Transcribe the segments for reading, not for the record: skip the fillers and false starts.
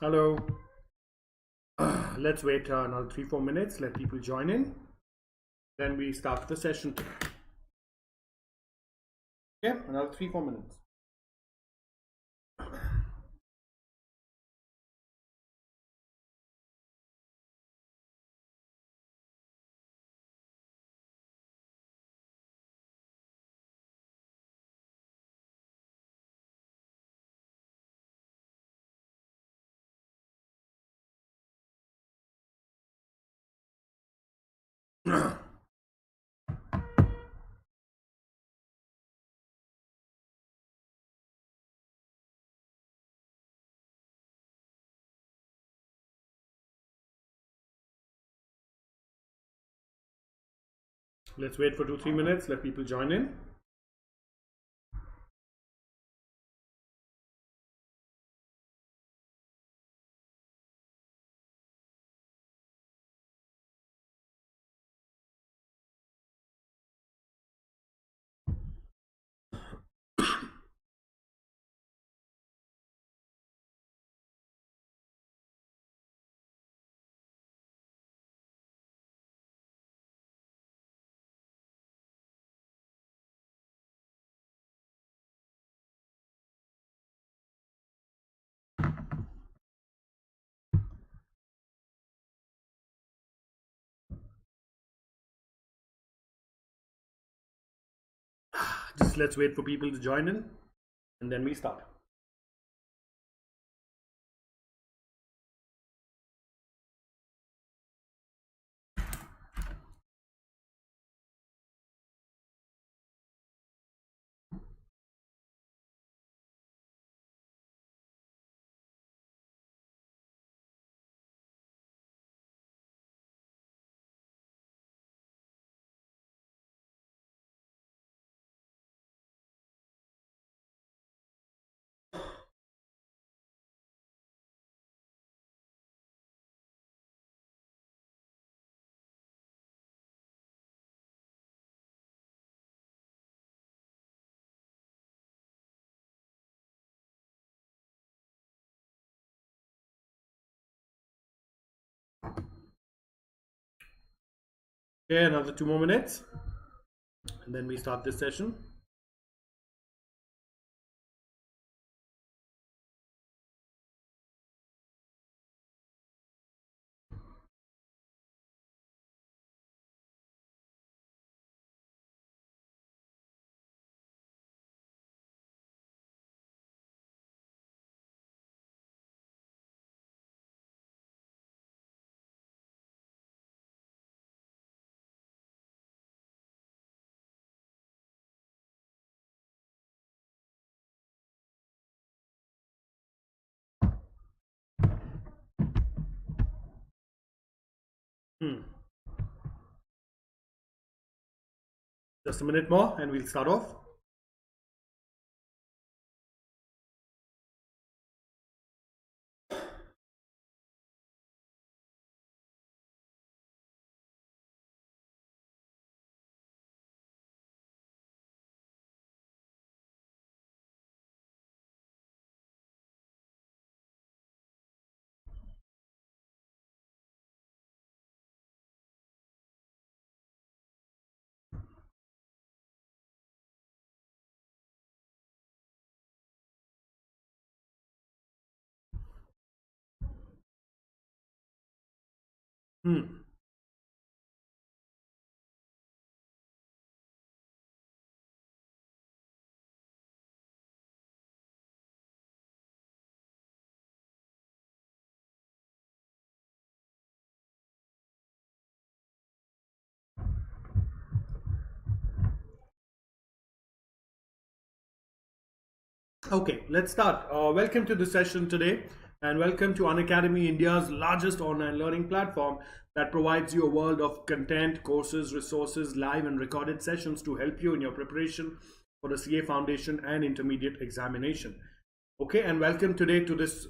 Hello. Let's wait another 3-4 minutes. Let people join in. Then we start the session. Okay, another 3-4 minutes. Let's wait for 2-3 minutes. Let people join in. Just let's wait for people to join in and then we start. Okay, another 2 more minutes and then we start this session. Just a minute more and we'll start off. Okay, let's start. Welcome to the session today and welcome to Unacademy, India's largest online learning platform that provides you a world of content, courses, resources, live and recorded sessions to help you in your preparation for the CA Foundation and Intermediate examination. Okay, and welcome today to this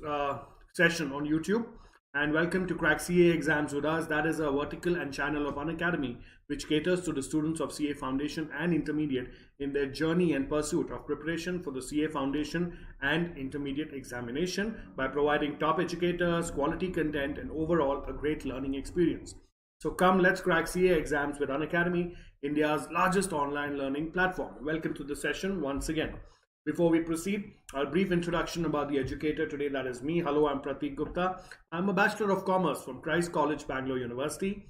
session on YouTube. and welcome to Crack CA Exams with us. That is a vertical and channel of Unacademy, which caters to the students of CA Foundation and Intermediate in their journey and pursuit of preparation for the CA Foundation and Intermediate examination by providing top educators, quality content, and overall a great learning experience. So come, let's crack CA exams with Unacademy, India's largest online learning platform. Welcome to the session once again. Before we proceed, a brief introduction about the educator today, that is me. Hello, I'm Prathik Gupta. I'm a Bachelor of Commerce from Christ College, Bangalore University.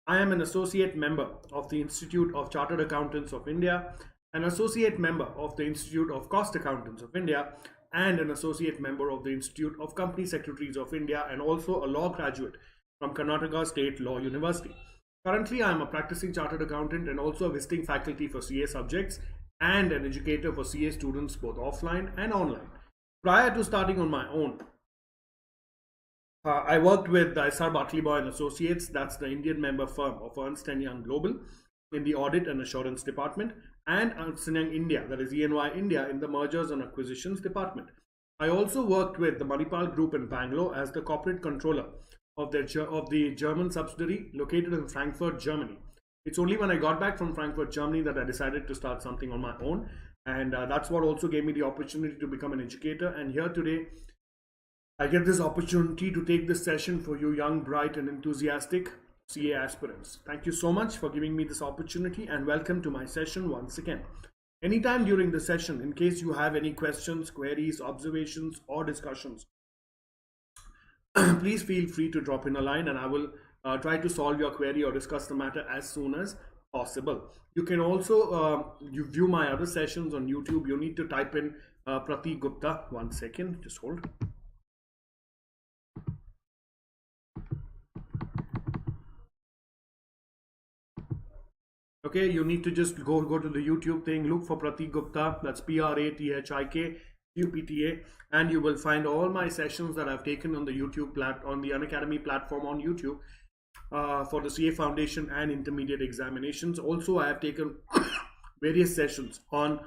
I am an associate member of the Institute of Chartered Accountants of India, an associate member of the Institute of Cost Accountants of India, and an associate member of the Institute of Company Secretaries of India, and also a law graduate from Karnataka State Law University. Currently, I am a practicing chartered accountant and also a visiting faculty for CA subjects and an educator for CA students both offline and online. Prior to starting on my own, I worked with SR Bartley Boy and Associates, that's the Indian member firm of Ernst & Young Global, in the Audit and Assurance Department, and Ernst & Young India, that is EY India, in the Mergers and Acquisitions Department. I also worked with the Manipal Group in Bangalore as the corporate controller of the German subsidiary located in Frankfurt, Germany. It's only when I got back from Frankfurt, Germany that I decided to start something on my own, and that's what also gave me the opportunity to become an educator. And here today, I get this opportunity to take this session for you young, bright and enthusiastic CA aspirants. Thank you so much for giving me this opportunity and welcome to my session once again. Anytime during the session, in case you have any questions, queries, observations or discussions, please feel free to drop in a line and I will try to solve your query or discuss the matter as soon as possible. You can also you view my other sessions on YouTube. You need to type in Prathik Gupta. 1 second, just hold. Okay, you need to just go to the YouTube thing, look for Prathik Gupta, that's Prathik Gupta, and you will find all my sessions that I've taken on the YouTube on the Unacademy platform on YouTube for the CA Foundation and Intermediate examinations. Also, I have taken various sessions on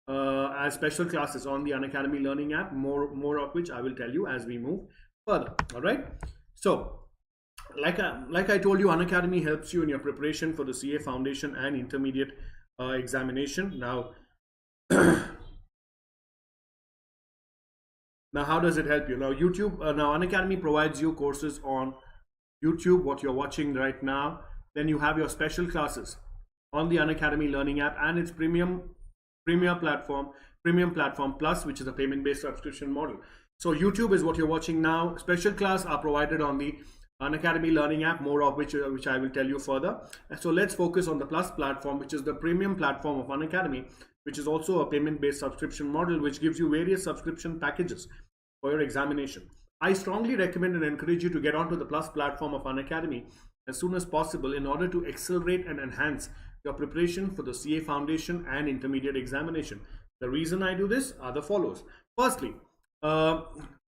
as special classes on the Unacademy Learning app, more of which I will tell you as we move further. All right. So, like I told you, Unacademy helps you in your preparation for the CA Foundation and Intermediate examination. Now, now how does it help you? Now, now Unacademy provides you courses on YouTube, what you're watching right now. Then you have your special classes on the Unacademy Learning app and its premium platform plus, which is a payment-based subscription model. So YouTube is what you're watching now. Special class are provided on the Unacademy Learning app, more of which I will tell you further. So let's focus on the Plus platform, which is the premium platform of Unacademy, which is also a payment-based subscription model, which gives you various subscription packages for your examination. I strongly recommend and encourage you to get onto the Plus platform of Unacademy as soon as possible in order to accelerate and enhance your preparation for the CA Foundation and Intermediate examination. The reason I do this are the follows. Firstly, the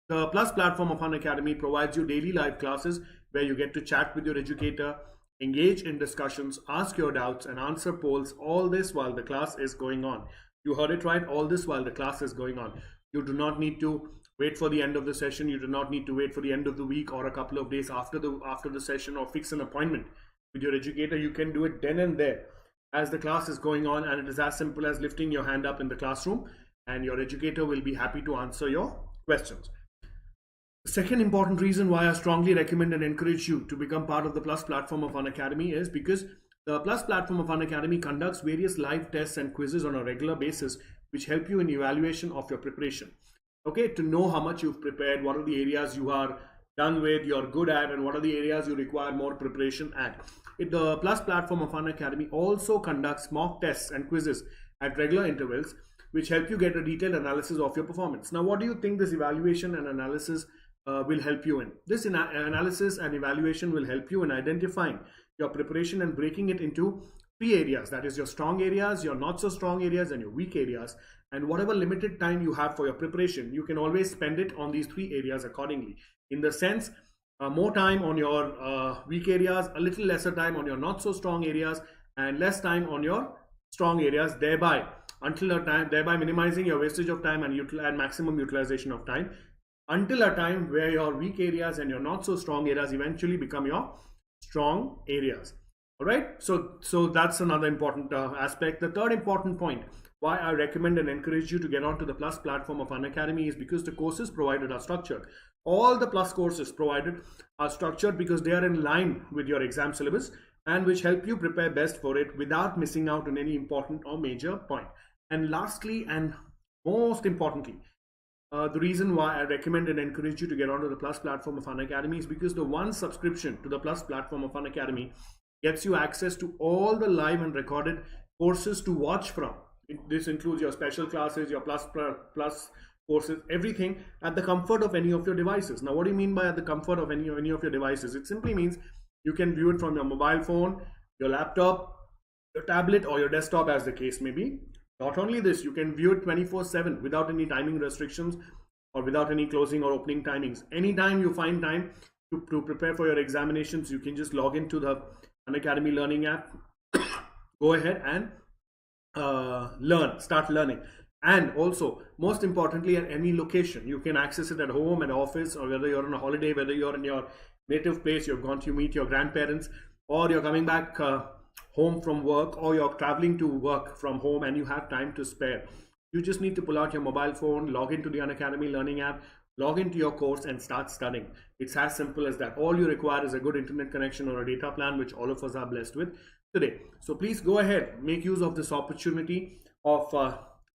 Plus platform of Unacademy provides you daily live classes where you get to chat with your educator, engage in discussions, ask your doubts and answer polls, all this while the class is going on. You heard it right, all this while the class is going on. You do not need to wait for the end of the session. You do not need to wait for the end of the week or a couple of days after the session or fix an appointment with your educator. You can do it then and there as the class is going on, and it is as simple as lifting your hand up in the classroom and your educator will be happy to answer your questions. The second important reason why I strongly recommend and encourage you to become part of the Plus platform of Unacademy is because the Plus platform of Unacademy conducts various live tests and quizzes on a regular basis, which help you in evaluation of your preparation. Okay, to know how much you've prepared, what are the areas you are done with, you're good at, and what are the areas you require more preparation at. The Plus platform of Unacademy also conducts mock tests and quizzes at regular intervals, which help you get a detailed analysis of your performance. Now, what do you think this evaluation and analysis will help you in? This analysis and evaluation will help you in identifying your preparation and breaking it into 3 areas. That is your strong areas, your not so strong areas, and your weak areas. And whatever limited time you have for your preparation, you can always spend it on these 3 areas accordingly. In the sense, more time on your weak areas, a little lesser time on your not so strong areas, and less time on your strong areas, thereby minimizing your wastage of time and maximum utilization of time. until a time where your weak areas and your not so strong areas eventually become your strong areas. All right, so that's another important aspect. The third important point why I recommend and encourage you to get onto the Plus platform of Unacademy is because the courses provided are structured. All the Plus courses provided are structured because they are in line with your exam syllabus and which help you prepare best for it without missing out on any important or major point. And lastly, and most importantly, the reason why I recommend and encourage you to get onto the Plus platform of Unacademy is because the one subscription to the Plus platform of Unacademy gets you access to all the live and recorded courses to watch from. This includes your special classes, your plus courses, everything at the comfort of any of your devices. Now, what do you mean by at the comfort of any of your devices? It simply means you can view it from your mobile phone, your laptop, your tablet, or your desktop, as the case may be. Not only this, you can view it 24/7 without any timing restrictions or without any closing or opening timings. Anytime you find time to prepare for your examinations, you can just log into the Unacademy learning app, go ahead and start learning. And also, most importantly, at any location, you can access it at home, at office, or whether you're on a holiday, whether you're in your native place, you've gone to meet your grandparents, or you're coming back home from work, or you're traveling to work from home and you have time to spare. You just need to pull out your mobile phone, log into the Unacademy learning app, log into your course and start studying. It's as simple as that. All you require is a good internet connection or a data plan, which all of us are blessed with today. So please go ahead, make use of this opportunity of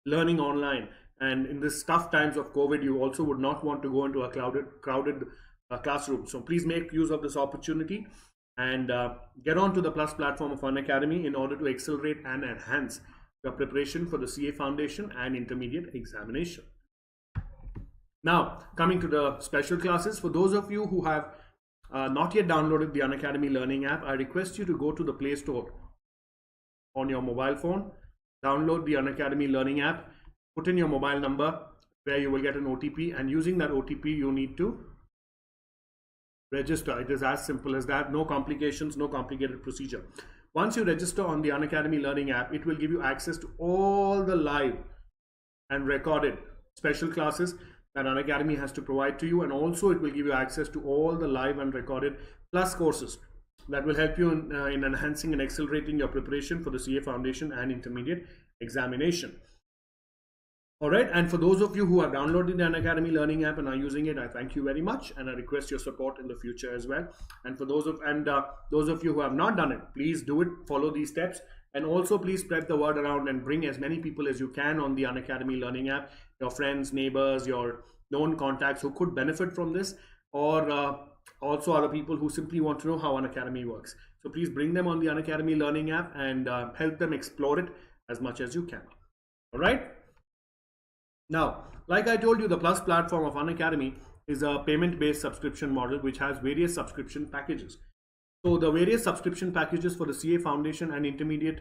learning online. And in this tough times of COVID, you also would not want to go into a crowded classroom. So please make use of this opportunity and get onto the Plus platform of Unacademy in order to accelerate and enhance your preparation for the CA Foundation and Intermediate examination. Now, coming to the special classes, for those of you who have not yet downloaded the Unacademy Learning app, I request you to go to the Play Store on your mobile phone, download the Unacademy Learning app, put in your mobile number where you will get an OTP, and using that OTP, you need to register. It is as simple as that. No complications, no complicated procedure. Once you register on the Unacademy Learning app, it will give you access to all the live and recorded special classes that Unacademy has to provide to you, and also it will give you access to all the live and recorded plus courses that will help you in enhancing and accelerating your preparation for the CA Foundation and Intermediate examination. All right, and for those of you who have downloaded the Unacademy Learning app and are using it, I thank you very much, and I request your support in the future as well. And for those of you who have not done it, please do it, follow these steps, and also please spread the word around and bring as many people as you can on the Unacademy Learning app, your friends, neighbors, your known contacts who could benefit from this, or also other people who simply want to know how Unacademy works. So please bring them on the Unacademy Learning app and help them explore it as much as you can. All right. Now, like I told you, the Plus platform of Unacademy is a payment-based subscription model which has various subscription packages. So the various subscription packages for the CA Foundation and Intermediate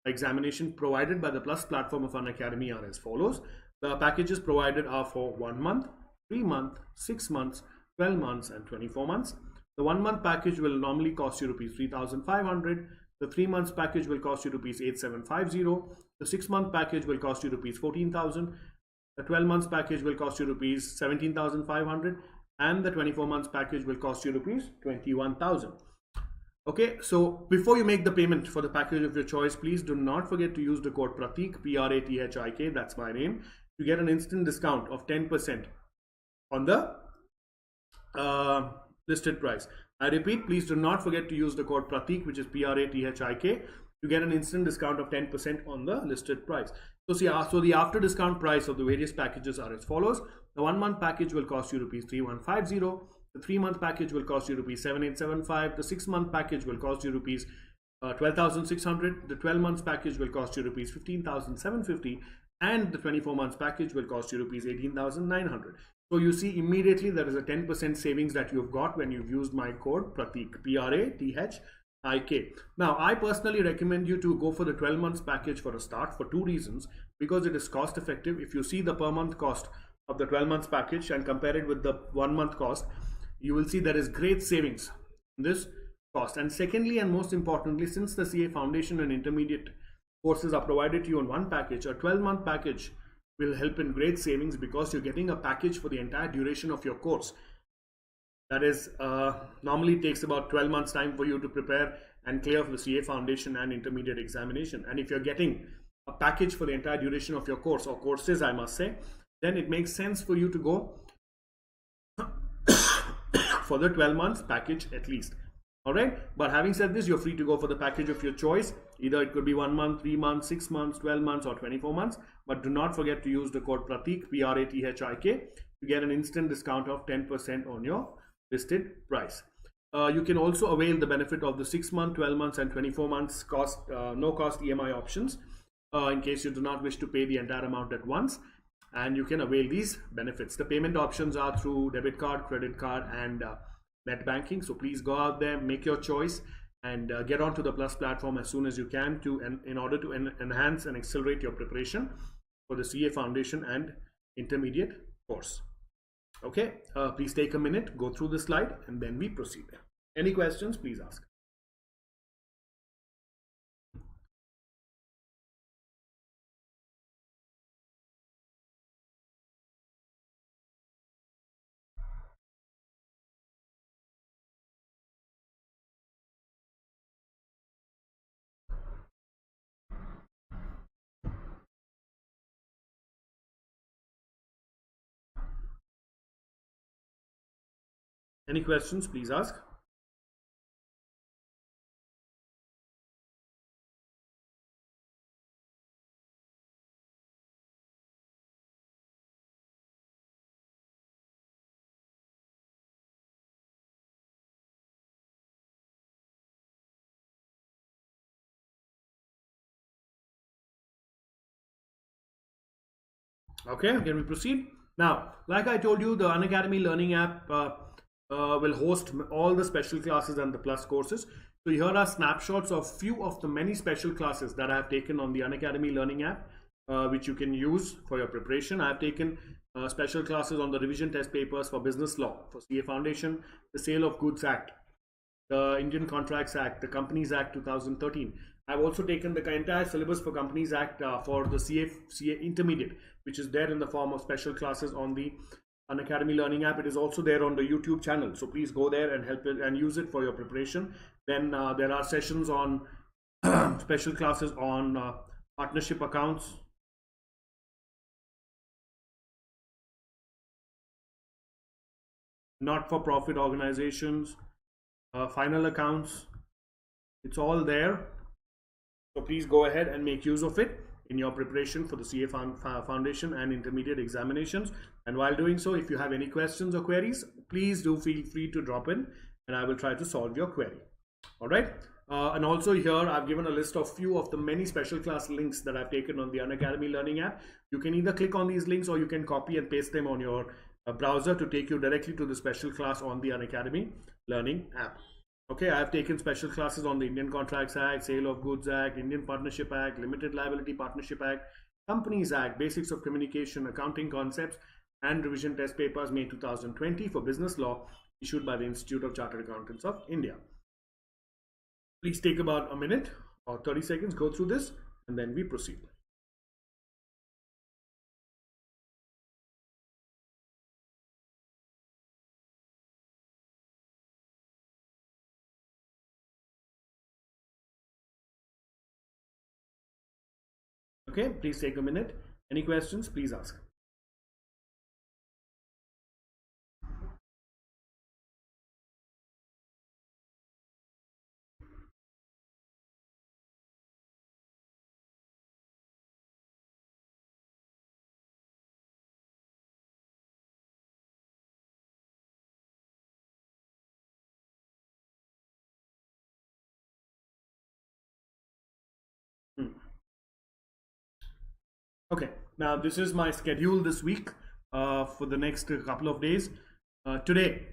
examination provided by the Plus platform of Unacademy are as follows. The packages provided are for 1 month, 3 months, 6 months, 12 months and 24 months. The 1 month package will normally cost you rupees 3,500. The 3 months package will cost you rupees 8,750. The 6 month package will cost you rupees 14,000. The 12 months package will cost you rupees 17,500, and the 24 months package will cost you rupees 21,000. Okay, so before you make the payment for the package of your choice, please do not forget to use the code Prathik, Prathik, that's my name, to get an instant discount of 10% on the listed price. I repeat, please do not forget to use the code Prathik, which is Prathik, to get an instant discount of 10% on the listed price. So the after discount price of the various packages are as follows. The 1 month package will cost you rupees 3,150. The 3 month package will cost you rupees 7,875. The 6 month package will cost you rupees 12,600. The 12 months package will cost you rupees 15,750, and the 24 months package will cost you rupees 18,900. So you see immediately there is a 10% savings that you've got when you've used my code Prathik, Prathik. Now, I personally recommend you to go for the 12 months package for a start for 2 reasons. Because it is cost effective. If you see the per month cost of the 12 months package and compare it with the 1 month cost, you will see there is great savings in this cost. And secondly, and most importantly, since the CA Foundation and Intermediate courses are provided to you in one package, a 12 month package will help in great savings because you're getting a package for the entire duration of your course. That is, normally takes about 12 months time for you to prepare and clear for the CA Foundation and Intermediate examination. And if you're getting a package for the entire duration of your course, or courses I must say, then it makes sense for you to go for the 12 months package at least. Alright, but having said this, you're free to go for the package of your choice. Either it could be 1 month, 3 months, 6 months, 12 months, or 24 months. But do not forget to use the code Prathik, Prathik, to get an instant discount of 10% on your listed price. You can also avail the benefit of the 6 month, 12 months, and 24 months no cost EMI options in case you do not wish to pay the entire amount at once. And you can avail these benefits. The payment options are through debit card, credit card, and net banking. So please go out there, make your choice, and get onto the Plus platform as soon as you can in order to enhance and accelerate your preparation for the CA Foundation and Intermediate course. Okay, please take a minute, go through the slide, and then we proceed. Any questions, please ask. Any questions, please ask. Okay, can we proceed? Now, like I told you, the Unacademy Learning app will host all the special classes and the Plus courses. So here are snapshots of few of the many special classes that I have taken on the Unacademy Learning app, which you can use for your preparation. I have taken special classes on the revision test papers for business law, for CA Foundation, the Sale of Goods Act, the Indian Contracts Act, the Companies Act 2013. I've also taken the entire syllabus for Companies Act for the CA Intermediate, which is there in the form of special classes on the Unacademy Learning app. It is also there on the YouTube channel, so please go there and help it and use it for your preparation. Then there are sessions on special classes on partnership accounts, not-for-profit organizations, final accounts. It's all there, so please go ahead and make use of it in your preparation for the CA Foundation and Intermediate examinations. And while doing so, if you have any questions or queries, please do feel free to drop in and I will try to solve your query. All right. And also here I've given a list of few of the many special class links that I've taken on the Unacademy Learning app. You can either click on these links or you can copy and paste them on your browser to take you directly to the special class on the Unacademy Learning app. Okay, I have taken special classes on the Indian Contracts Act, Sale of Goods Act, Indian Partnership Act, Limited Liability Partnership Act, Companies Act, Basics of Communication, Accounting Concepts, and Revision Test Papers, May 2020 for Business Law, issued by the Institute of Chartered Accountants of India. Please take about a minute or 30 seconds, go through this, and then we proceed. Okay, please take a minute. Any questions, please ask. Okay, now this is my schedule this week for the next couple of days. Today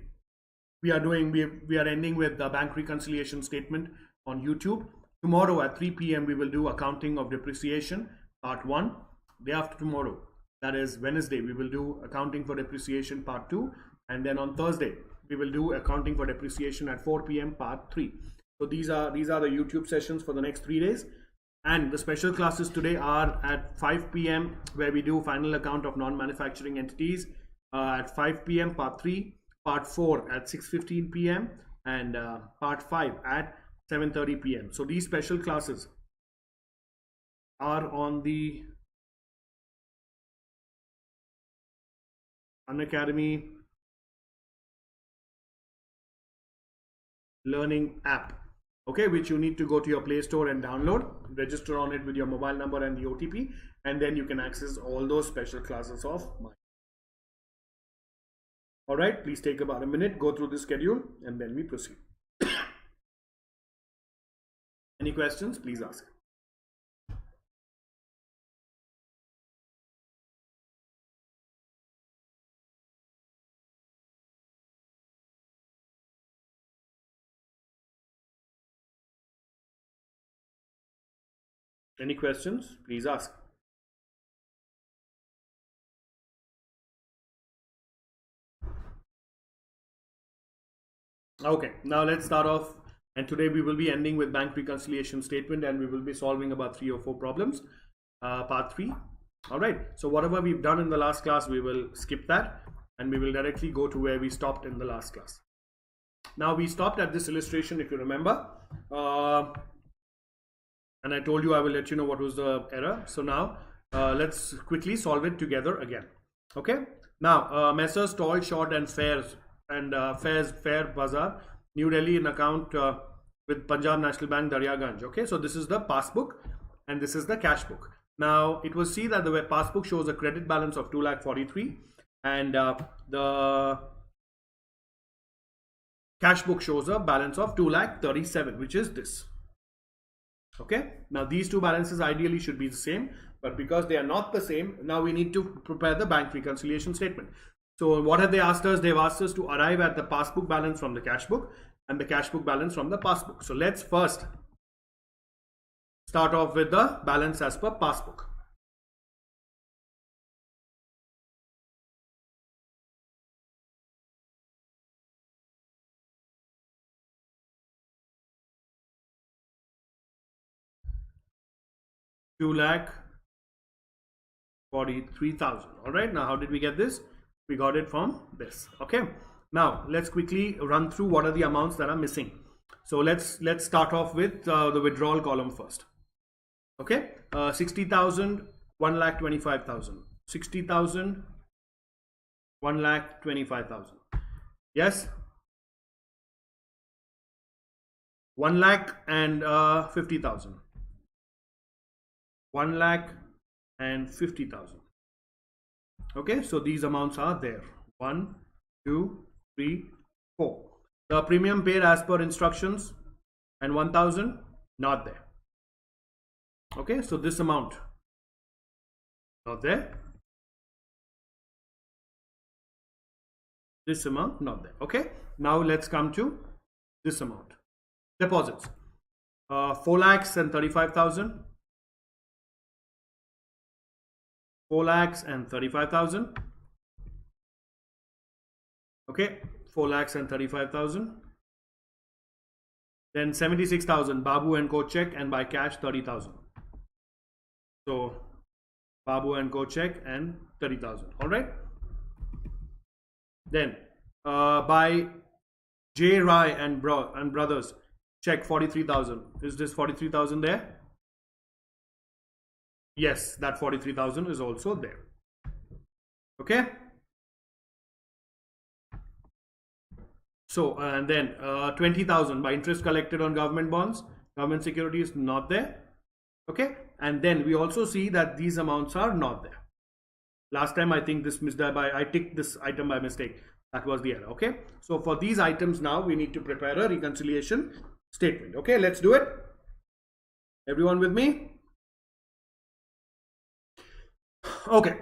we are ending with the bank reconciliation statement on YouTube. Tomorrow at 3 p.m. we will do accounting of depreciation part 1. Day after tomorrow, that is Wednesday, we will do accounting for depreciation part 2, and then on Thursday we will do accounting for depreciation at 4 p.m. part 3. So these are the YouTube sessions for the next 3 days. And the special classes today are at 5 p.m. where we do final account of non-manufacturing entities. At 5 p.m. part 3, part 4 at 6:15 p.m. and part 5 at 7:30 p.m. So these special classes are on the Unacademy learning app, okay, which you need to go to your Play Store and download, register on it with your mobile number and the OTP, and then you can access all those special classes of mine. All right, please take about a minute, go through the schedule, and then we proceed. Any questions, please ask. Any questions, please ask. Okay, now let's start off, and today we will be ending with bank reconciliation statement, and we will be solving about 3 or 4 problems, part 3. All right, so whatever we've done in the last class, we will skip that and we will directly go to where we stopped in the last class. Now we stopped at this illustration, if you remember, and I told you I will let you know what was the error. So now let's quickly solve it together again. Okay, now Messrs. Tall, Short and Fairs and Fair Bazaar, New Delhi, in account with Punjab National Bank, Daryaganj. Okay, so this is the passbook and this is the cash book. Now it was see that the passbook shows a credit balance of 2,43,000 and the cash book shows a balance of 2,37,000, which is this. Okay, now these two balances ideally should be the same, but because they are not the same, now we need to prepare the bank reconciliation statement. So what have they asked us? They've asked us to arrive at the passbook balance from the cash book and the cash book balance from the passbook. So let's first start off with the balance as per passbook. $2,43,000. All right, now how did we get this? We got it from this. Okay, now let's quickly run through what are the amounts that are missing. So let's start off with the withdrawal column first. Okay, 60,000, 1,25,000, 60,000, 1,25,000. Yes, 1,50,000. 1,50,000. Okay, so these amounts are there. 1, 2, 3, 4. The premium paid as per instructions and 1,000 not there. Okay, so this amount not there. This amount not there. Okay, now let's come to this amount. Deposits. 4,35,000. 4,35,000. Okay, 4,35,000. Then 76,000 Babu and Co check, and by cash 30,000. So Babu and Co check and 30,000. All right. Then by J Rai and brothers check 43,000. Is this 43,000 there? Yes, that 43,000 is also there. Okay. So and then 20,000 by interest collected on government bonds, government securities, not there. Okay, and then we also see that these amounts are not there. Last time I think this missed by, I ticked this item by mistake. That was the error. Okay, so for these items now we need to prepare a reconciliation statement. Okay, let's do it. Everyone with me? Okay.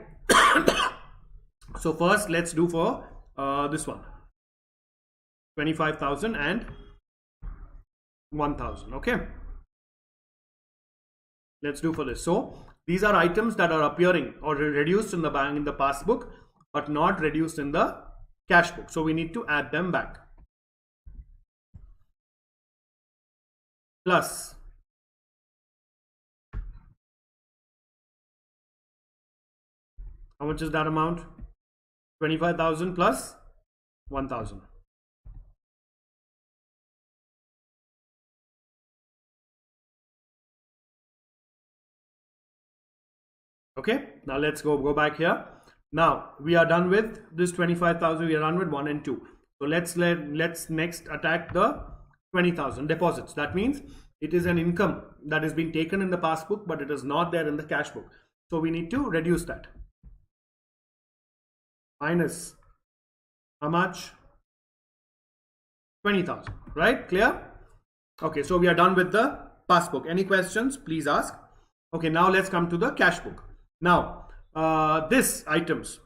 So first let's do for this one, 25,000 and 1,000. Okay, let's do for this. So these are items that are appearing or reduced in the bank in the passbook but not reduced in the cash book, so we need to add them back. Plus How much is that amount? 25,000 plus 1,000. Okay, now let's go back here. Now we are done with this 25,000. We are done with 1 and 2. So let's next attack the 20,000 deposits. That means it is an income that is being taken in the passbook, but it is not there in the cash book. So we need to reduce that. Minus how much? 20,000, right? Clear? Okay, so we are done with the passbook. Any questions? Please ask. Okay, now let's come to the cash book. Now, this items.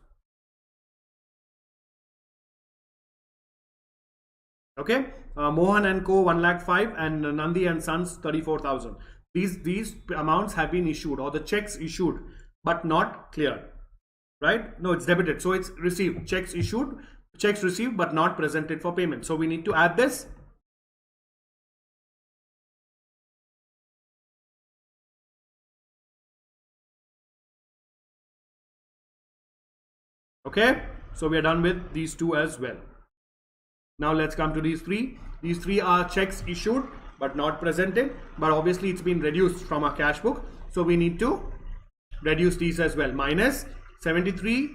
Okay, Mohan and Co 1,05,000 and Nandi and Sons 34,000. These amounts have been issued, or the checks issued but not cleared, right? No, it's debited, so it's received. Checks issued, checks received but not presented for payment. So we need to add this. Okay, so we are done with these two as well. Now let's come to these three. These three are checks issued but not presented, but obviously it's been reduced from our cash book, so we need to reduce these as well. Minus 73,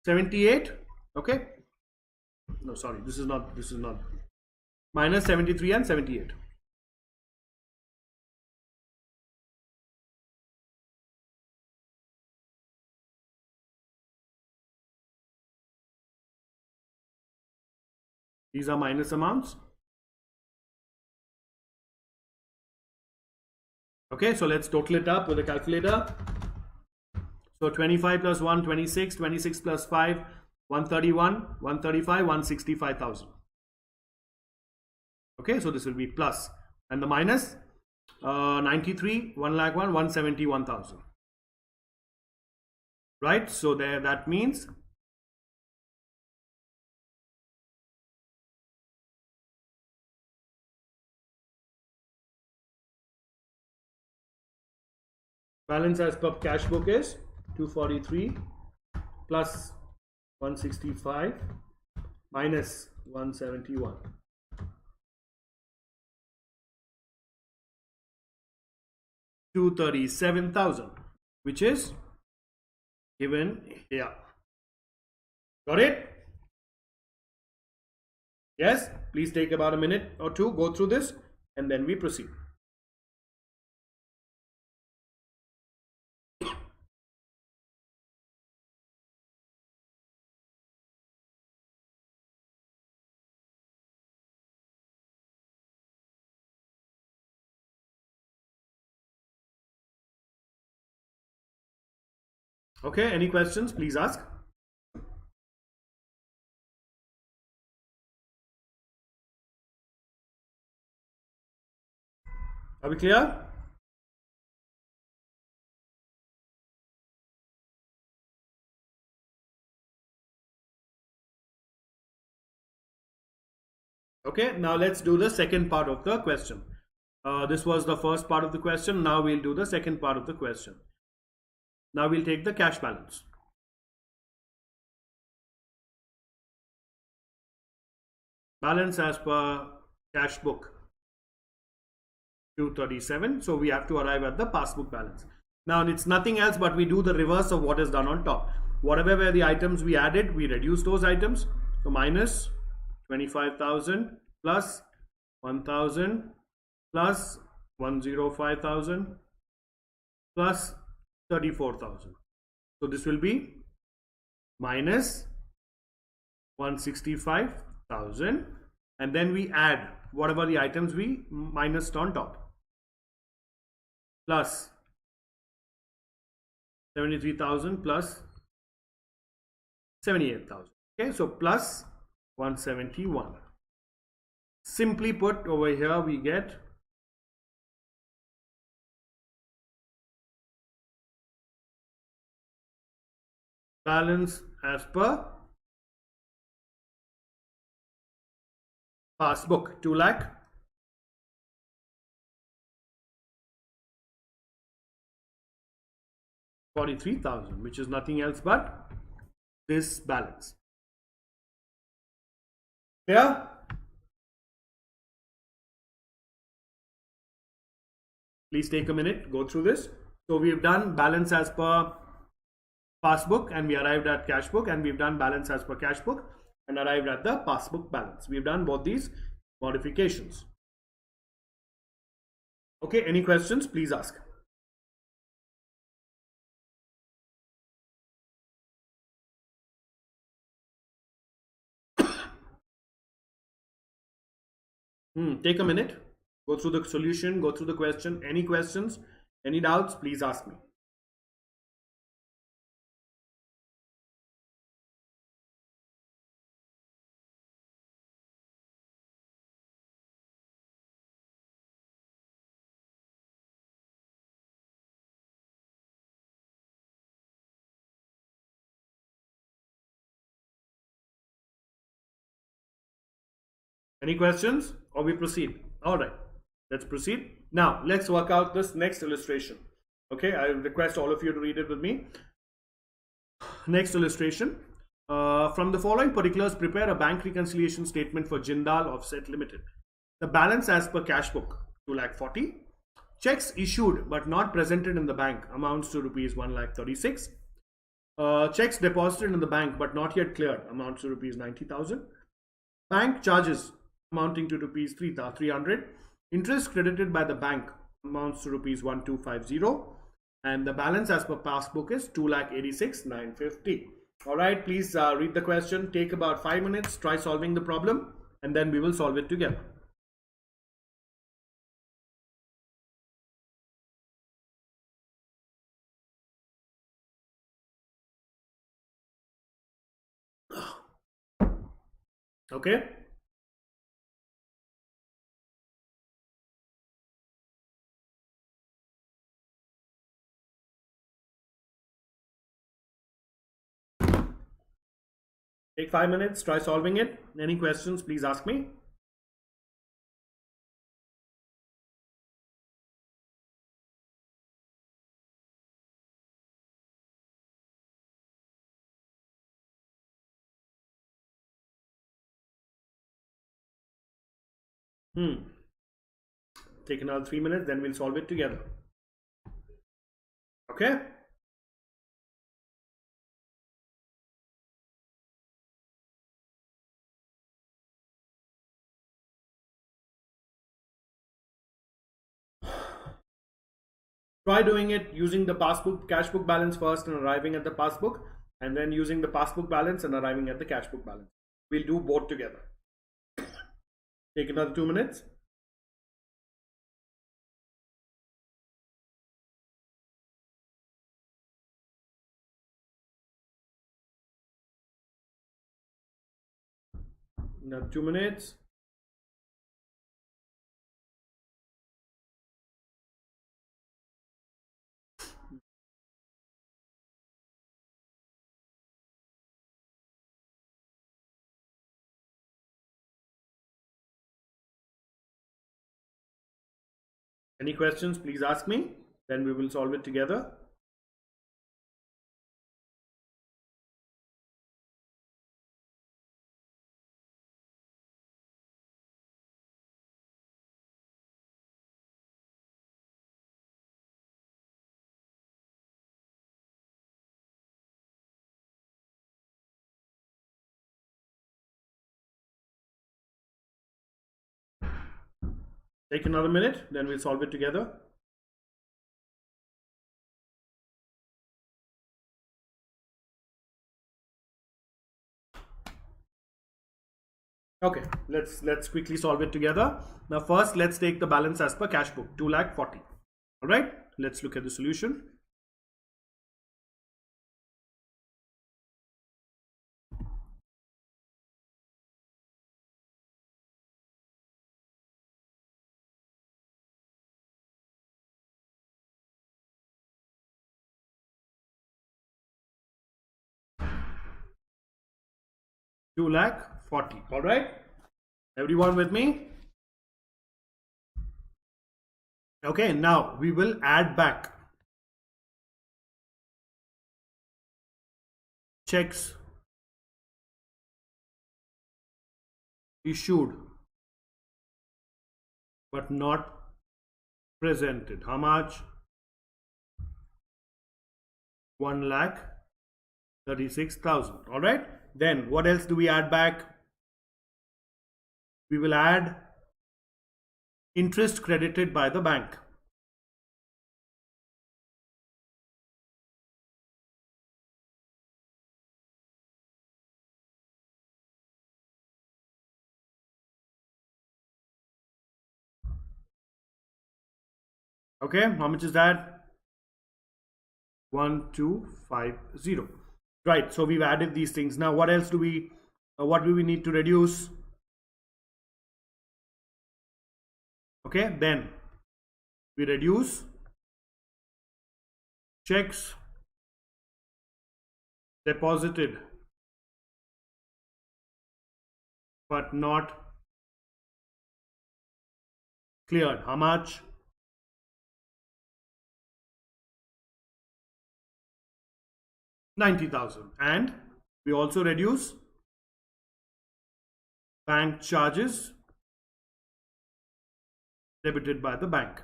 78. Okay, no, sorry, this is not minus 73 and 78. These are minus amounts. Okay, so let's total it up with a calculator. So 25 plus 1, 26, 26 plus 5, 131, 135, 165,000. Okay, so this will be plus, and the minus 93, 1,01,000, 171,000. Right, so there, that means balance as per cash book is 243 plus 165 minus 171. 237,000, which is given here. Got it? Yes, please take about a minute or two, go through this, and then we proceed. Okay, any questions? Please ask. Are we clear? Okay, now let's do the second part of the question. This was the first part of the question. Now we'll do the second part of the question. Now we'll take the cash balance. Balance as per cash book 237. So we have to arrive at the passbook balance. Now it's nothing else but we do the reverse of what is done on top. Whatever were the items we added, we reduce those items. So minus 25,000 plus 1,000 plus 105,000 plus 34,000. So this will be minus 165,000, and then we add whatever the items we minused on top, plus 73,000 plus 78,000. Okay, so plus 171. Simply put, over here we get balance as per passbook 2 lakh. 43,000, which is nothing else but this balance. Yeah. Please take a minute, go through this. So we've done balance as per passbook and we arrived at cash book, and we've done balance as per cash book and arrived at the passbook balance. We've done both these modifications. Okay, any questions? Please ask. Take a minute, go through the solution, go through the question. Any questions, any doubts, please ask me. Any questions, or we proceed? All right, let's proceed. Now let's work out this next illustration. Okay, I request all of you to read it with me. Next illustration. From the following particulars, prepare a bank reconciliation statement for Jindal Offset Limited. The balance as per cash book 2,40,000. Checks issued but not presented in the bank amounts to rupees 1,36,000. Checks deposited in the bank but not yet cleared amounts to rupees 90,000. Bank charges amounting to rupees 300. Interest credited by the bank amounts to rupees 1,250. And the balance as per passbook is 2,86,950. All right, please read the question. Take about 5 minutes. Try solving the problem, and then we will solve it together. Okay. Take 5 minutes. Try solving it. Any questions, please ask me. Take another 3 minutes, then we'll solve it together. Okay. Try doing it using the passbook, cash book balance first and arriving at the passbook, and then using the passbook balance and arriving at the cash book balance. We'll do both together. Take another 2 minutes. Another 2 minutes. Any questions, please ask me. Then we will solve it together. Take another minute, then we'll solve it together. Okay, let's quickly solve it together. Now first, let's take the balance as per cash book, 2,40,000. All right, let's look at the solution. $2,40,000. All right, everyone with me? Okay, now we will add back checks issued but not presented. How much? 1,36,000. All right. Then what else do we add back? We will add interest credited by the bank. Okay, how much is that? 1250. Right, so we've added these things. Now what else do we what do we need to reduce? Okay, then we reduce checks deposited but not cleared. How much? 90,000. And we also reduce bank charges debited by the bank.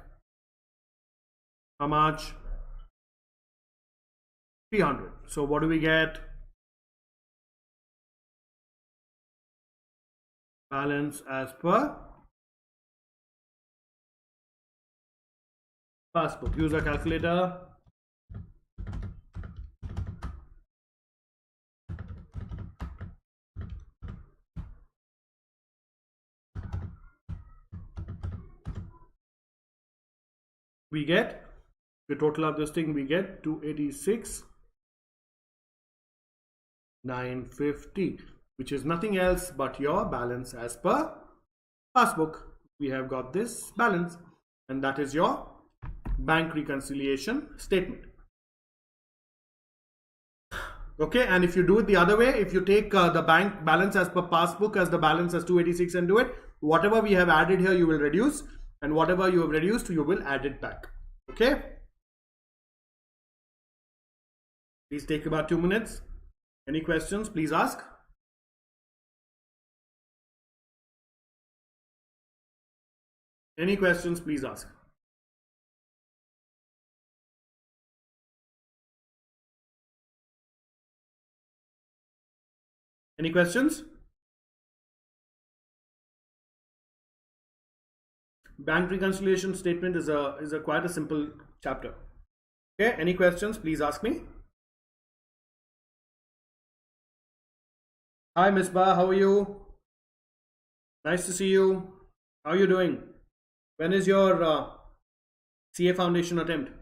How much? 300. So what do we get? Balance as per passbook. Use a calculator. We get the total of this thing, we get 286,950, which is nothing else but your balance as per passbook. We have got this balance, and that is your bank reconciliation statement. Okay, and if you do it the other way, if you take the bank balance as per passbook as the balance as 286 and do it, whatever we have added here you will reduce, and whatever you have reduced you will add it back. Okay, please take about 2 minutes. Any questions, please ask. Any questions, please ask. Any questions? Bank reconciliation statement is a quite a simple chapter. Okay, any questions, please ask me. Hi Misbah, how are you? Nice to see you. How are you doing? When is your CA foundation attempt?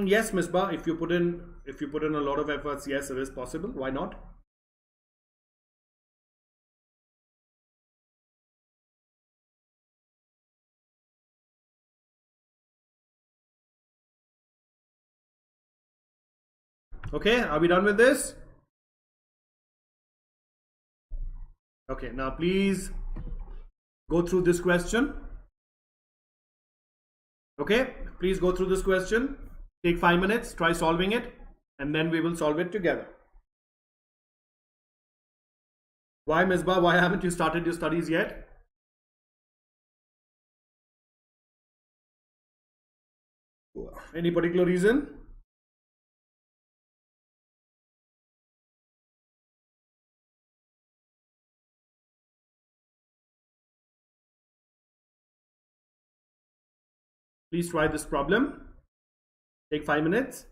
Yes, Misbah, if you put in a lot of efforts, yes, it is possible. Why not? Okay, are we done with this? Okay, now please go through this question. Okay, please go through this question. Take 5 minutes, try solving it, and then we will solve it together. Why, Misbah? Why haven't you started your studies yet? Any particular reason? Please try this problem. Take 5 minutes.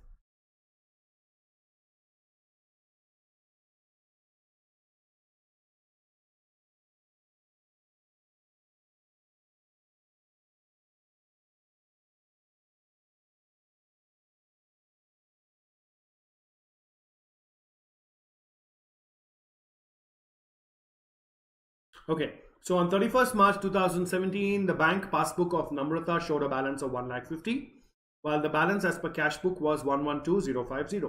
Okay, so on 31st March 2017, the bank passbook of Namrata showed a balance of 1,50,000, while the balance as per cash book was 112,050.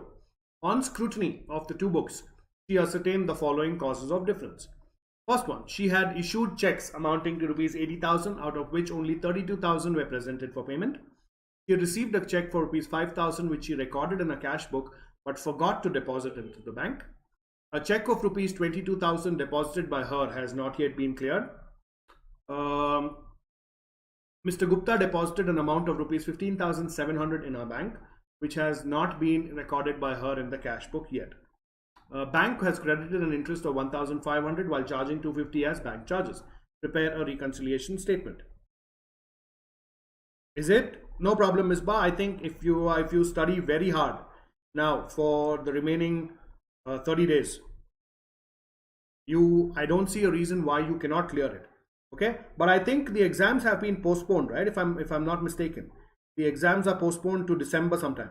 On scrutiny of the two books, she ascertained the following causes of difference. First one, she had issued checks amounting to rupees 80,000, out of which only 32,000 were presented for payment. She received a check for rupees 5,000 which she recorded in a cash book but forgot to deposit into the bank. A check of rupees 22,000 deposited by her has not yet been cleared. Mr. Gupta deposited an amount of rupees 15,700 in her bank, which has not been recorded by her in the cash book yet. Bank has credited an interest of 1,500 while charging 250 as bank charges. Prepare a reconciliation statement. Is it? No problem, Ms. Ba. I think if you study very hard now for the remaining 30 days, I don't see a reason why you cannot clear it. Okay, but I think the exams have been postponed, right? If I'm not mistaken, the exams are postponed to December sometime.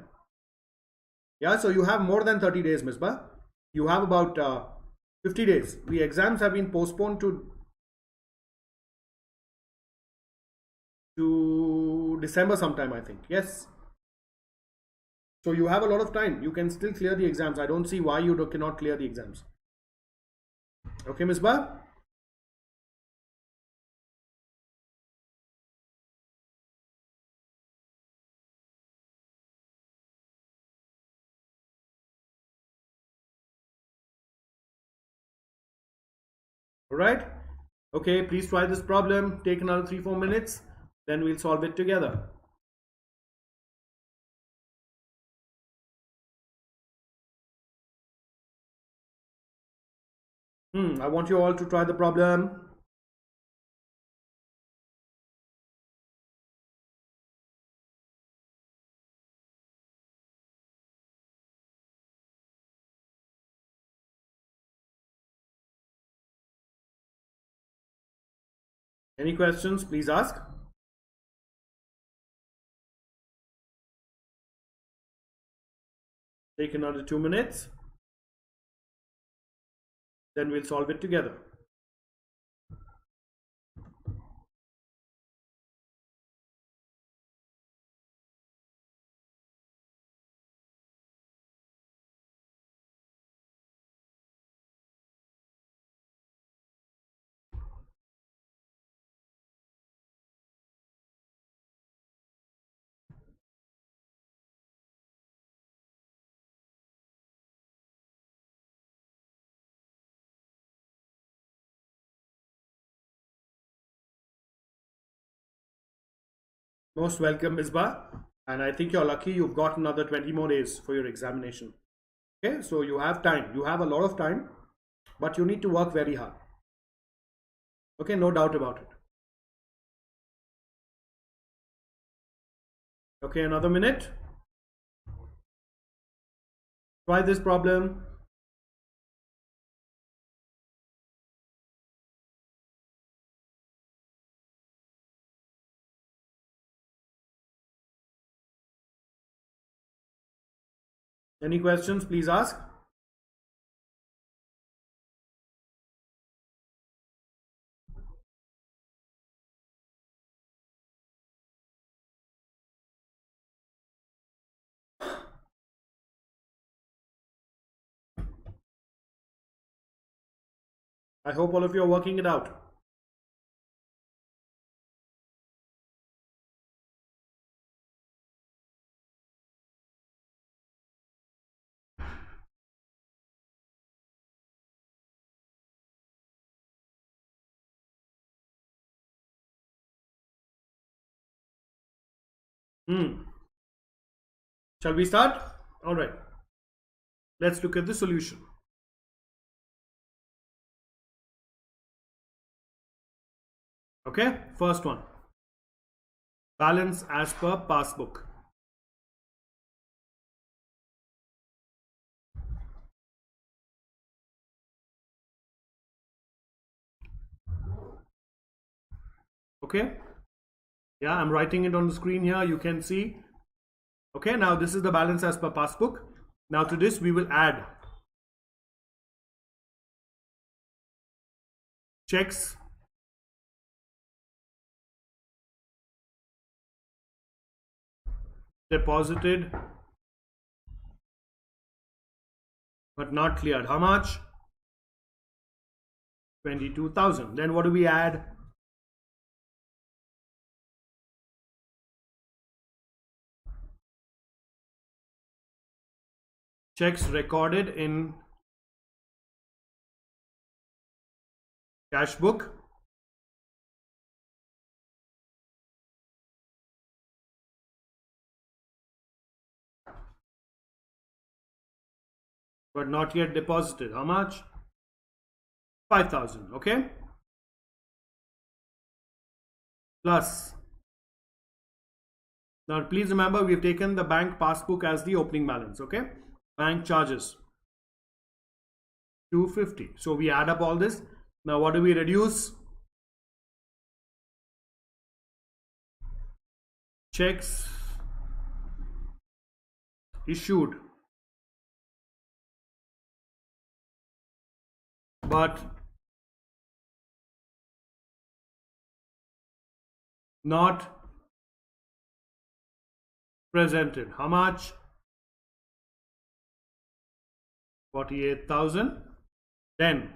Yeah, so you have more than 30 days, Ms. Ba. You have about 50 days. The exams have been postponed to December sometime, I think. Yes. So you have a lot of time. You can still clear the exams. I don't see why you cannot clear the exams. Okay, Ms. Ba? All right. Okay, please try this problem. Take another 3-4 minutes. Then we'll solve it together. I want you all to try the problem. Any questions, please ask. Take another 2 minutes. Then we'll solve it together. Most welcome, Ms. Ba. And I think you're lucky you've got another 20 more days for your examination. Okay, so you have time. You have a lot of time, but you need to work very hard. Okay, no doubt about it. Okay, another minute. Try this problem. Any questions, please ask. I hope all of you are working it out. Shall we start? All right. Let's look at the solution. Okay, first one. Balance as per passbook. Okay. Yeah, I'm writing it on the screen here. You can see. Okay, now this is the balance as per passbook. Now to this we will add checks deposited but not cleared. How much? 22,000. Then what do we add? Checks recorded in cash book. But not yet deposited. How much? 5,000. Okay. Plus. Now please remember, we've taken the bank passbook as the opening balance. Okay. Bank charges 250. So we add up all this. Now what do we reduce? Checks issued but not presented. How much? 48,000. Then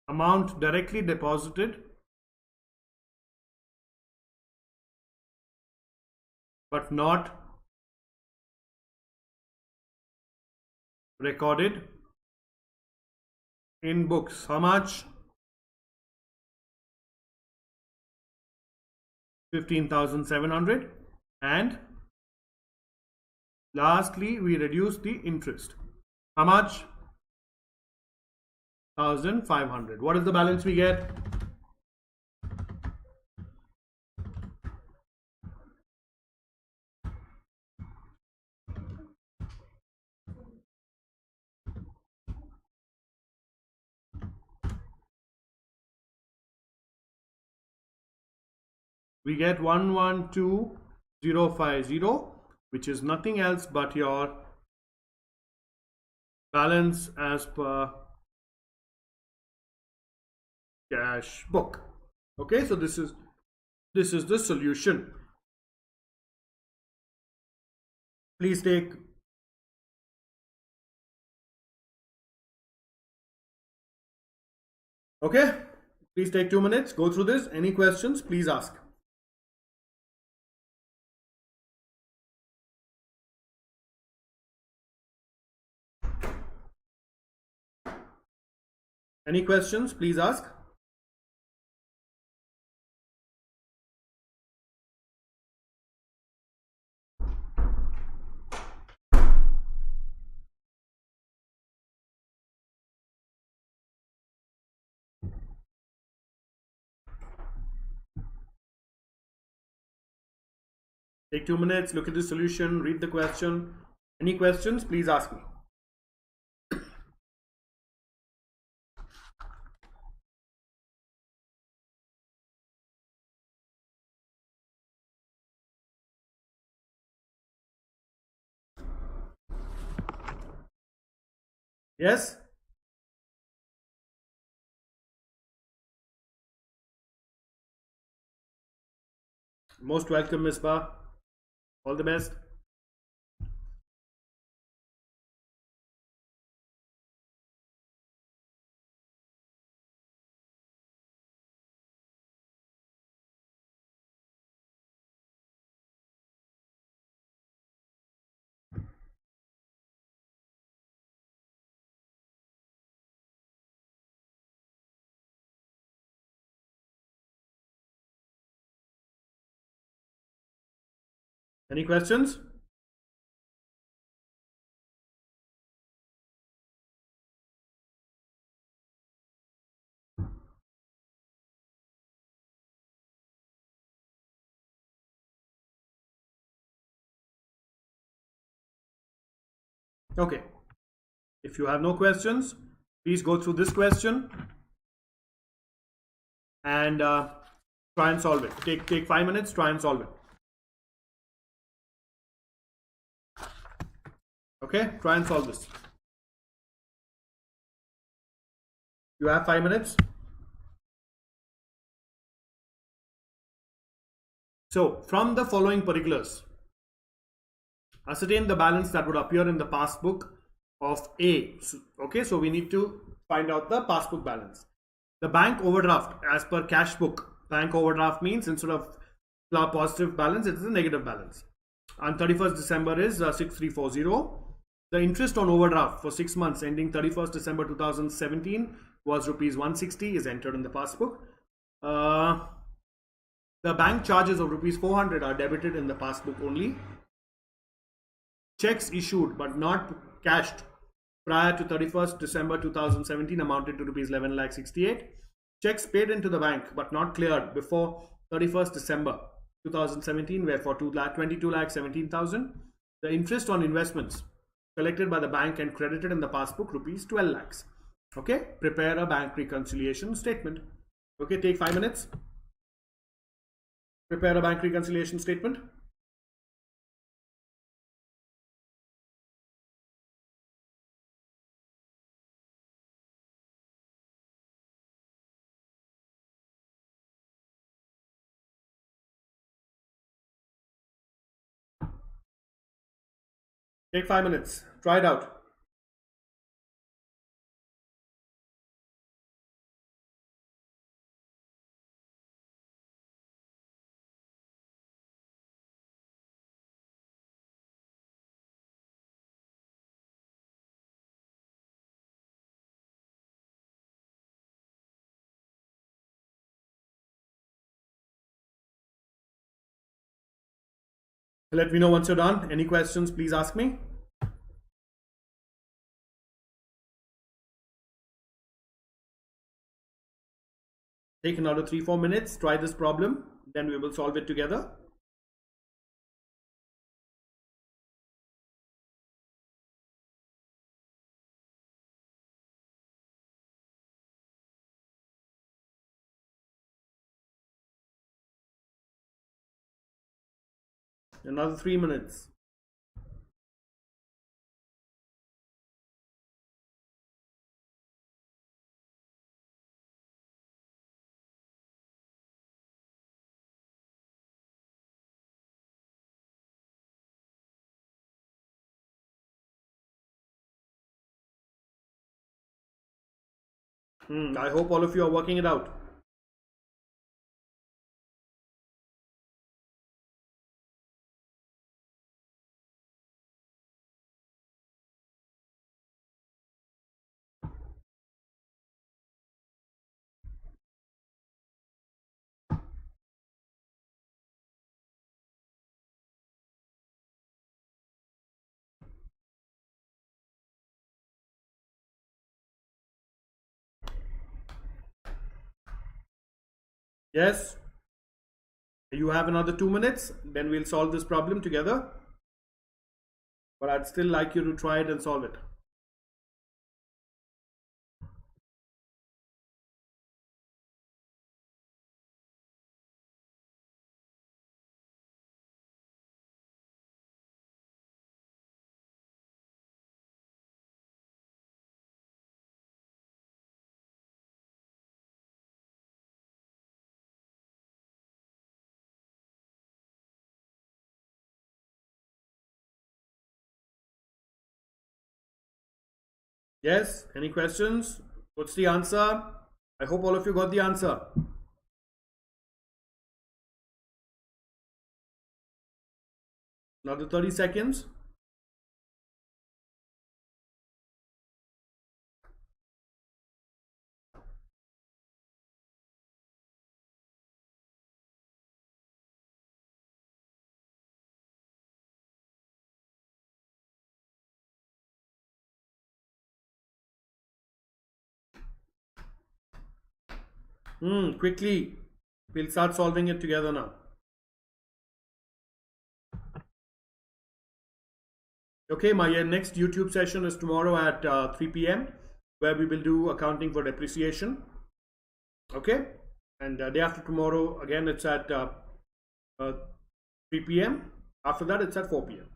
amount directly deposited but not recorded in books. How much? 15,700. And lastly, we reduce the interest. How much? 1,500. What is the balance we get? We get 112,050, which is nothing else but your balance as per cash book. Okay, so this is the solution. Please take please take 2 minutes, go through this. Any questions, please ask. Any questions, please ask. Take 2 minutes, look at the solution, read the question. Any questions, please ask me. Yes? Most welcome, Ms. Ba. All the best. Any questions? Okay. If you have no questions, please go through this question and try and solve it. Take 5 minutes, try and solve it. Okay, try and solve this. You have 5 minutes. So from the following particulars, ascertain the balance that would appear in the passbook of A. Okay, so we need to find out the passbook balance. The bank overdraft as per cash book. Bank overdraft means instead of positive balance, it is a negative balance. On 31st December is 6340. The interest on overdraft for 6 months ending 31st December 2017 was rupees 160 is entered in the passbook. The bank charges of rupees 400 are debited in the passbook only. Checks issued but not cashed prior to 31st December 2017 amounted to rupees 11,68,000. Checks paid into the bank but not cleared before 31st December 2017 were for 22,17,000. The interest on investments collected by the bank and credited in the passbook rupees 12 lakhs. Okay, prepare a bank reconciliation statement. Okay, take 5 minutes. Prepare a bank reconciliation statement. Take 5 minutes. Try it out. Let me know once you're done. Any questions, please ask me. Take another 3-4 minutes. Try this problem. Then we will solve it together. Another 3 minutes. I hope all of you are working it out. Yes? You have another 2 minutes. Then we'll solve this problem together. But I'd still like you to try it and solve it. Yes? Any questions? What's the answer? I hope all of you got the answer. Another 30 seconds. Quickly. We'll start solving it together now. Okay, my next YouTube session is tomorrow at 3 p.m. where we will do accounting for depreciation. Okay, and day after tomorrow again it's at 3 p.m. After that it's at 4 p.m.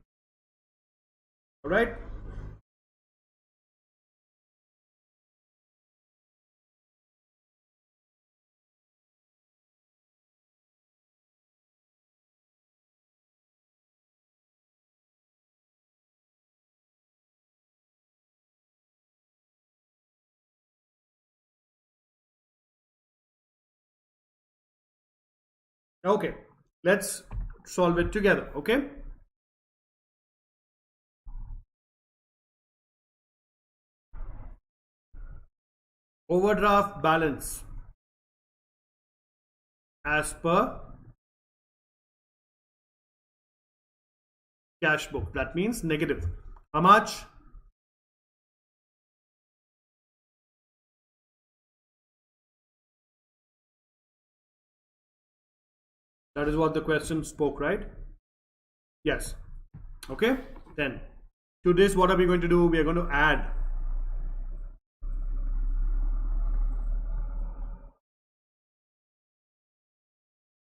All right. Okay, let's solve it together. Okay. Overdraft balance as per cash book. That means negative. How much? That is what the question spoke, right? Yes. Okay. Then to this, what are we going to do? We are going to add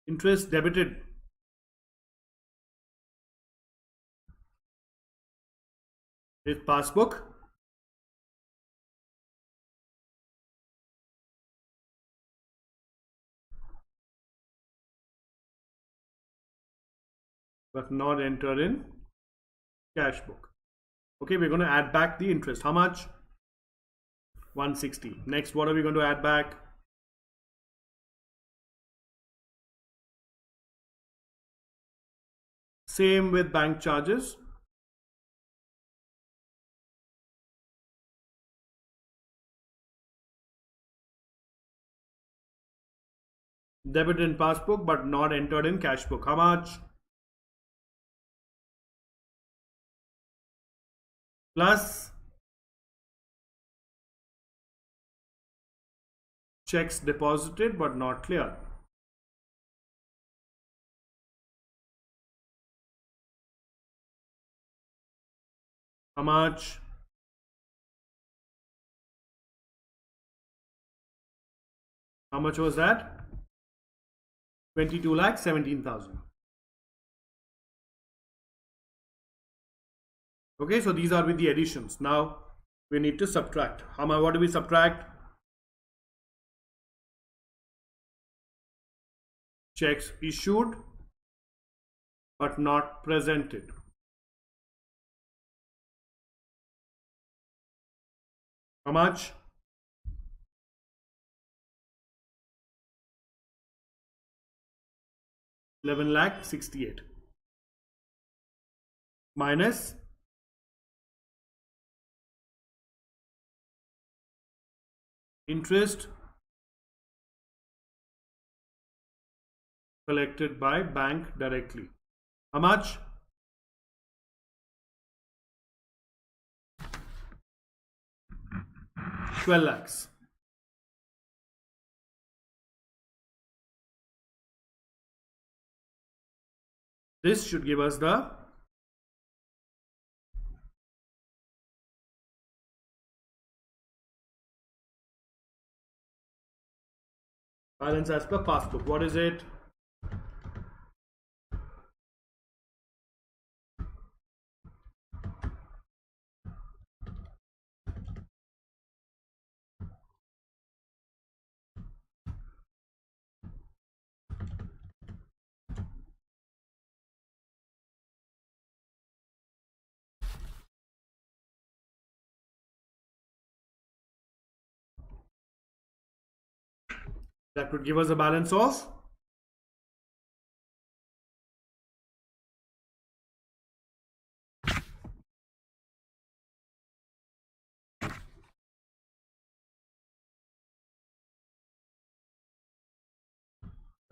interest debited is passbook but not entered in cash book. Okay, we're going to add back the interest. How much? 160. Next, what are we going to add back? Same with bank charges. Debit in passbook but not entered in cash book. How much? Plus checks deposited but not cleared. How much? How much was that? 22,17,000. Okay, so these are with the additions. Now we need to subtract. How much? What do we subtract? Checks issued but not presented. How much? 11,68,000 minus interest collected by bank directly. How much? 12 lakhs. This should give us the balance as per passbook. What is it? That would give us a balance of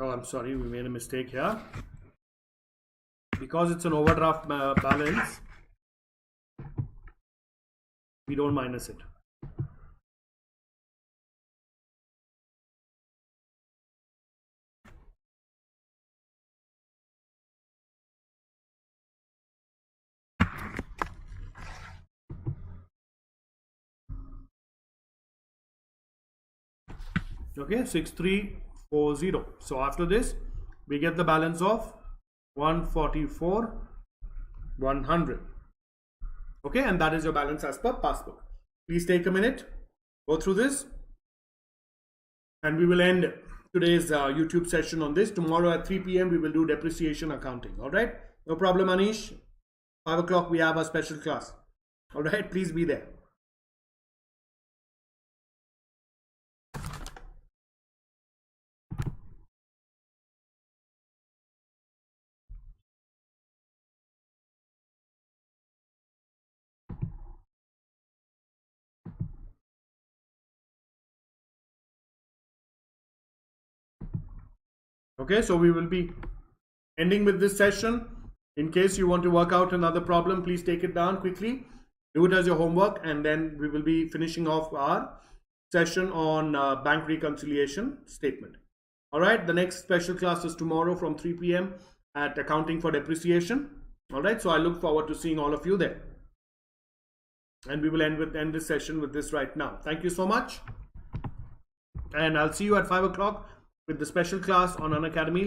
oh, I'm sorry, we made a mistake here. Because it's an overdraft balance, we don't minus it. Okay, 6340. So after this, we get the balance of 144,100. Okay, and that is your balance as per passbook. Please take a minute, go through this, and we will end today's YouTube session on this. Tomorrow at 3 p.m. we will do depreciation accounting. All right, no problem, Anish. 5 o'clock we have a special class. All right, please be there. Okay, so we will be ending with this session. In case you want to work out another problem, please take it down quickly. Do it as your homework, and then we will be finishing off our session on bank reconciliation statement. All right, the next special class is tomorrow from 3 p.m. at Accounting for Depreciation. All right, so I look forward to seeing all of you there. And we will end this session with this right now. Thank you so much. And I'll see you at 5 o'clock with the special class on Unacademy.